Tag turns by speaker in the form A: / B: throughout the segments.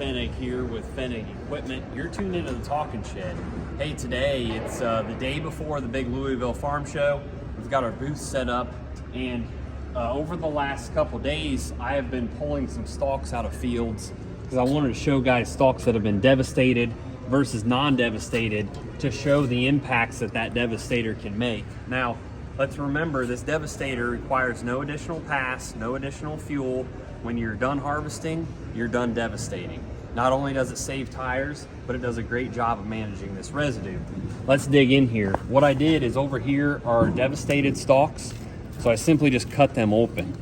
A: Fennig here with Fennig Equipment. You're tuned into the Talking Shed. Hey, today it's the day before the big Louisville Farm Show. We've got our booth set up, and over the last couple days, I have been pulling some stalks out of fields because I wanted to show guys stalks that have been devastated versus non-devastated to show the impacts that Devastator can make. Now, let's remember this Devastator requires no additional pass, no additional fuel. When you're done harvesting, you're done devastating. Not only does it save tires, but it does a great job of managing this residue. Let's dig in here. What I did is over here are devastated stalks, so I simply just cut them open.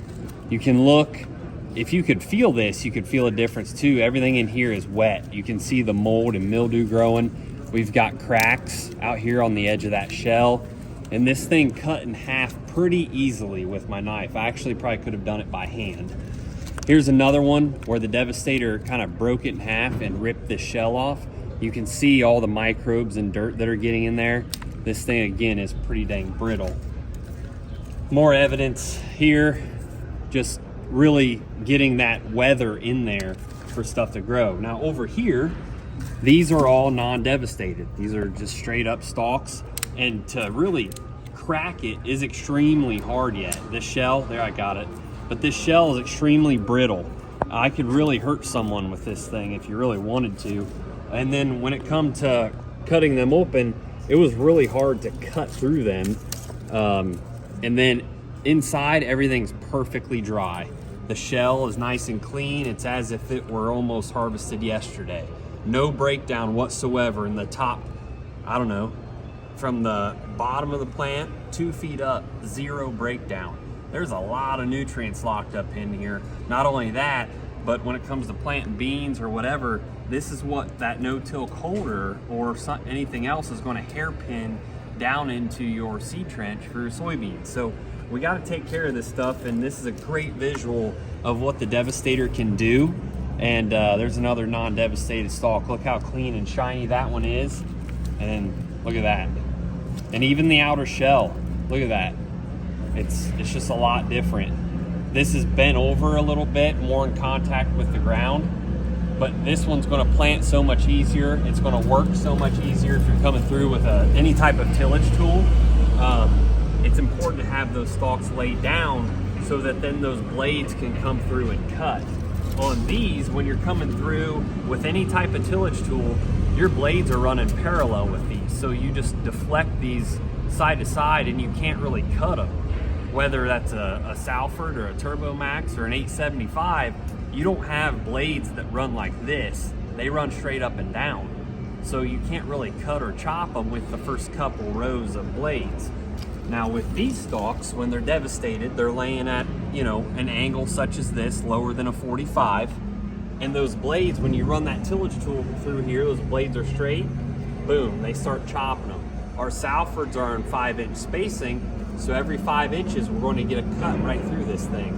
A: You can look, if you could feel this, you could feel a difference too. Everything in here is wet. You can see the mold and mildew growing. We've got cracks out here on the edge of that shell. And this thing cut in half pretty easily with my knife. I actually probably could have done it by hand. Here's another one where the Devastator kind of broke it in half and ripped the shell off. You can see all the microbes and dirt that are getting in there. This thing again is pretty dang brittle. More evidence here, just really getting that weather in there for stuff to grow. Now over here, these are all non-devastated. These are just straight up stalks, and to really crack it is extremely hard yet. This shell, there, I got it. But this shell is extremely brittle. I could really hurt someone with this thing if you really wanted to. And then when it come to cutting them open, it was really hard to cut through them. And then inside, everything's perfectly dry. The shell is nice and clean. It's as if it were almost harvested yesterday. No breakdown whatsoever in the top, I don't know, from the bottom of the plant 2 feet up, zero breakdown. There's a lot of nutrients locked up in here. Not only that, but when it comes to planting beans or whatever, this is what that no-till coulter or anything else is going to hairpin down into your seed trench for your soybeans. So we got to take care of this stuff, and this is a great visual of what the Devastator can do. And there's another non-devastated stalk. Look how clean and shiny that one is. And look at that. And even the outer shell, look at that. It's just a lot different. This is bent over a little bit, more in contact with the ground, but this one's going to plant so much easier. It's going to work so much easier if you're coming through with any type of tillage tool. It's important to have those stalks laid down so that then those blades can come through and cut. On these, when you're coming through with any type of tillage tool, your blades are running parallel with these, so you just deflect these side to side and you can't really cut them. Whether that's a Salford or a Turbo Max or an 875, you don't have blades that run like this. They run straight up and down. So you can't really cut or chop them with the first couple rows of blades. Now with these stalks, when they're devastated, they're laying at, you know, an angle such as this, lower than a 45. And those blades, when you run that tillage tool through here, those blades are straight, boom, they start chopping them. Our Salfords are in 5-inch spacing, so every 5 inches, we're going to get a cut right through this thing.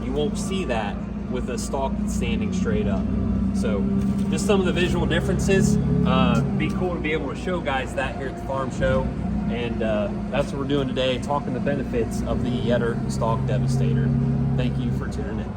A: You won't see that with a stalk that's standing straight up. So just some of the visual differences. Be cool to be able to show guys that here at the farm show. And that's what we're doing today, talking the benefits of the Yetter Stalk Devastator. Thank you for tuning in.